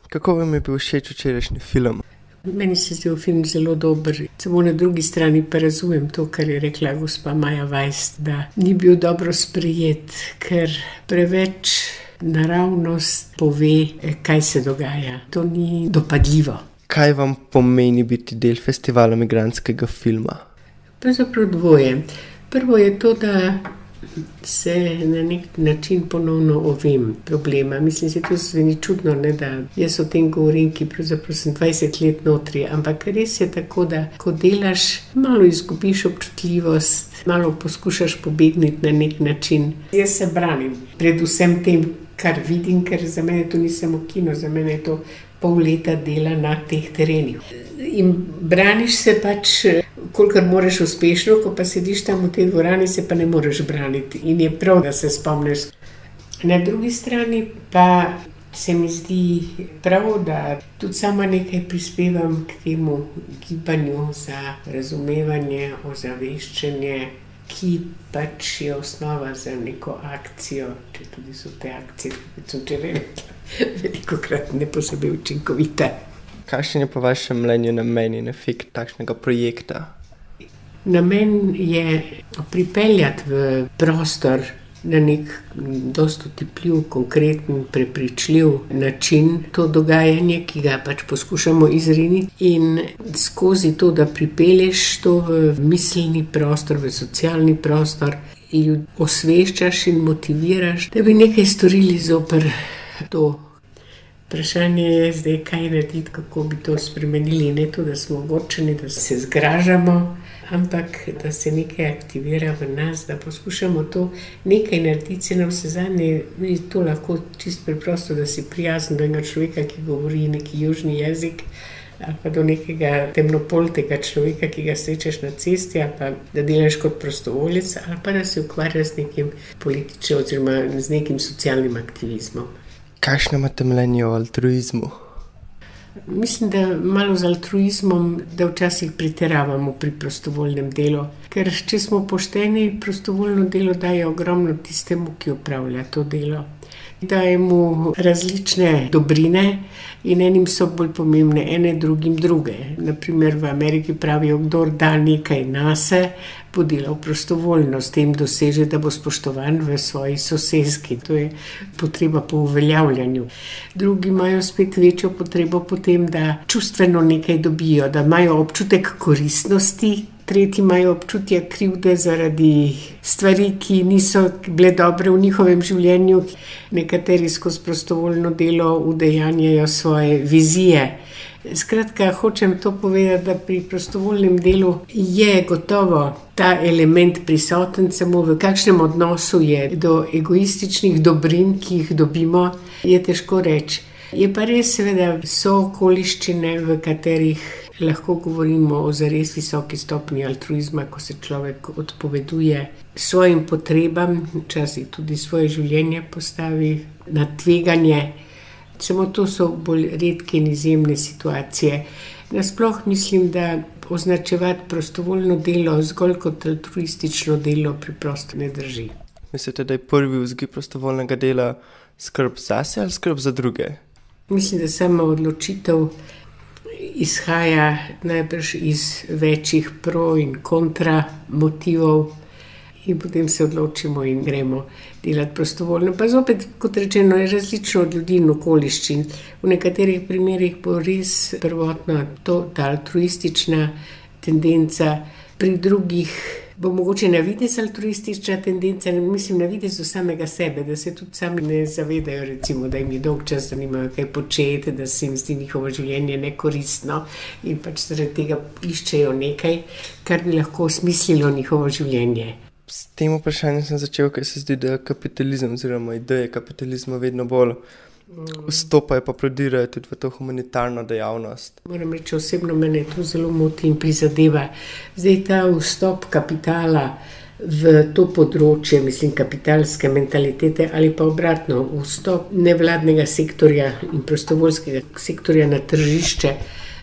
Kako vam je bil všeč včerajšnji film? Meni se zdi film zelo dober. Samo na drugi strani pa razumem to, kar je rekla gospa Maja Weiss, da ni bil dobro sprejet, ker preveč naravnost pove, kaj se dogaja. To ni dopadljivo. Kaj vam pomeni biti del festivala migrantskega filma? Pravzaprav dvoje. Prvo je to, da se na nek način ponovno ovem problema. Mislim, se to zveni čudno, ne, da jaz o tem govorim, ki pravzaprav sem 20 let notri, ampak res je tako, da ko delaš, malo izgubiš občutljivost, malo poskušaš pobegniti na nek način. Jaz se branim predvsem tem, kar vidim, ker za mene to ni samo kino, za mene je to pol leta dela na teh terenih. In braniš se pač, kolikor moraš uspešno, ko pa sediš tam v tej dvorani, se pa ne moreš braniti. In je prav, da se spomniš. Na drugi strani pa se mi zdi prav, da tudi sama nekaj prispevam k temu gibanju za razumevanje, ozaveščanje, ki pač je osnova za neko akcijo, če tudi so te akcije, kot sem včeraj rekla, velikokrat ne posebej učinkovite. Kakšen je po vašem mnenju namen in efekt takšnega projekta? Namen je pripeljati v prostor na nek dosti otipljiv, konkreten, prepričljiv način to dogajanje, ki ga pač poskušamo izriniti, in skozi to, da pripelješ to v miselni prostor, v socialni prostor, in osveščaš in motiviraš, da bi nekaj storili zoper to. Vprašanje je zdaj, kaj narediti, kako bi to spremenili. Ne to, da smo ogorčeni, da se zgražamo, ampak da se nekaj aktivira v nas, da poskušamo to nekaj narediti. Se nam se zadnje, je to lahko čisto preprosto, da si prijazen do enega človeka, ki govori neki južni jezik, ali pa do nekega temnopoltega človeka, ki ga srečaš na cesti, ali pa da delaš kot prostovoljec, ali pa da se ukvarjaš z nekim političnim oziroma z nekim socialnim aktivizmom. Kakšno imate mnenje o altruizmu? Mislim, da malo z altruizmom, da včasih pretiravamo pri prostovoljnem delu. Ker če smo pošteni, prostovoljno delo daje ogromno tistemu, ki opravlja to delo. Daje mu različne dobrine in enim so bolj pomembne, ene drugim druge. Naprimer v Ameriki pravijo, kdor da nekaj nase, bo delal prostovoljno, s tem doseže, da bo spoštovan v svoji soseski. To je potreba po uveljavljanju. Drugi imajo spet večjo potrebo po tem, da čustveno nekaj dobijo, da imajo občutek koristnosti. Tretji imajo občutje krivde zaradi stvari, ki niso bile dobre v njihovem življenju. Nekateri skozi prostovoljno delo udejanjajo svoje vizije. Skratka, hočem to povedati, da pri prostovoljnem delu je gotovo ta element prisoten, samo v kakšnem odnosu je do egoističnih dobrin, ki jih dobimo, je težko reči. Je pa res, seveda, so okoliščine, v katerih lahko govorimo o zares visoki stopnji altruizma, ko se človek odpoveduje svojim potrebam, včasih tudi svoje življenje postavi na tveganje. Samo to so bolj redke in izjemne situacije. Nasploh mislim, da označevati prostovoljno delo zgolj kot altruistično delo preprosto ne drži. Mislite, da je prvi vzgib prostovoljnega dela skrb zase ali skrb za druge? Mislim, da sama odločitev izhaja najbrž iz večjih pro in kontra motivov in potem se odločimo in gremo delati prostovoljno. Pa zopet, kot rečeno, je različno od ljudi in okoliščin. V nekaterih primerih bo res prvotna ta altruistična tendenca, pri drugih bo mogoče na videz altruistična tendenca, mislim na videz do samega sebe, da se tudi sami ne zavedajo, recimo, da jim je dolg čas, da nimajo kaj početi, da se jim zdi njihovo življenje nekoristno in pač zaradi tega iščejo nekaj, kar bi lahko osmislilo njihovo življenje. S tem vprašanjem sem začel, ker se zdi, da kapitalizem oziroma ideje kapitalizma vedno bolj vstopajo pa prodirajo tudi v to humanitarno dejavnost. Moram reči, osebno mene to zelo moti in prizadeva. Zdaj ta vstop kapitala v to področje, mislim kapitalske mentalitete ali pa obratno, vstop nevladnega sektorja in prostovoljskega sektorja na tržišče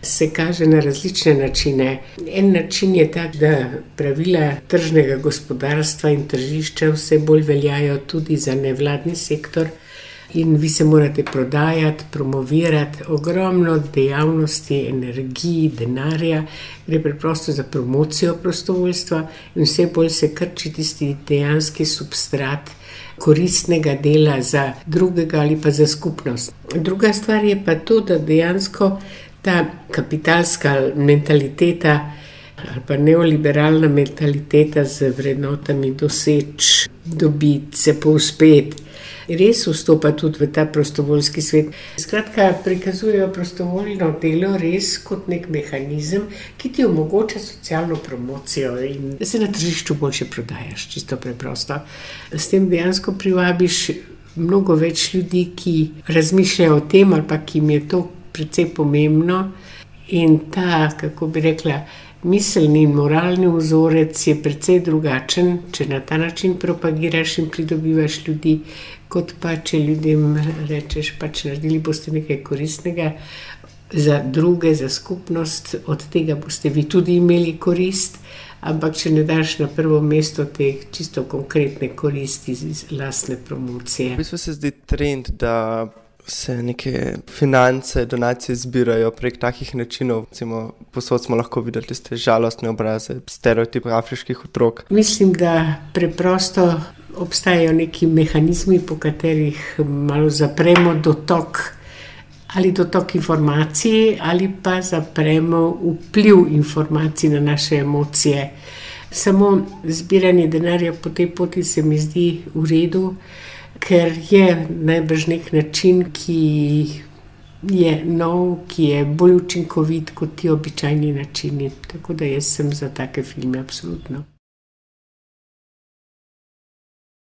se kaže na različne načine. En način je tak, da pravila tržnega gospodarstva in tržišča vse bolj veljajo tudi za nevladni sektor, in vi se morate prodajati, promovirati, ogromno dejavnosti, energiji, denarja, gre preprosto za promocijo prostovoljstva in vse bolj se krči tisti dejanski substrat koristnega dela za drugega ali pa za skupnost. Druga stvar je pa to, da dejansko ta kapitalska mentaliteta ali pa neoliberalna mentaliteta z vrednotami doseči, dobiti, se povzpeti, res vstopa tudi v ta prostovoljski svet. Skratka, prikazujejo prostovoljno delo res kot nek mehanizem, ki ti omogoča socialno promocijo in da se na tržišču boljše prodajaš, čisto preprosto. S tem dejansko privabiš mnogo več ljudi, ki razmišljajo o tem ali pa ki jim je to precej pomembno in ta, kako bi rekla, miselni in moralni vzorec je precej drugačen, če na ta način propagiraš in pridobivaš ljudi, kot pa če ljudem rečeš, pač naredili boste nekaj koristnega za druge, za skupnost, od tega boste vi tudi imeli korist, ampak če ne daš na prvo mesto te čisto konkretne koristi iz lastne promocije. V bistvu se zdi trend, da se neke finance, donacije zbirajo prek takih načinov. Recimo, posod smo lahko videli te žalostne obraze, stereotipe afriških otrok. Mislim, da preprosto obstajajo neki mehanizmi, po katerih malo zapremo dotok informacij ali pa zapremo vpliv informacij na naše emocije. Samo zbiranje denarja po tej poti se mi zdi v redu, ker je najbrž nek način, ki je nov, ki je bolj učinkovit kot ti običajni načini. Tako da jaz sem za take filme absolutno.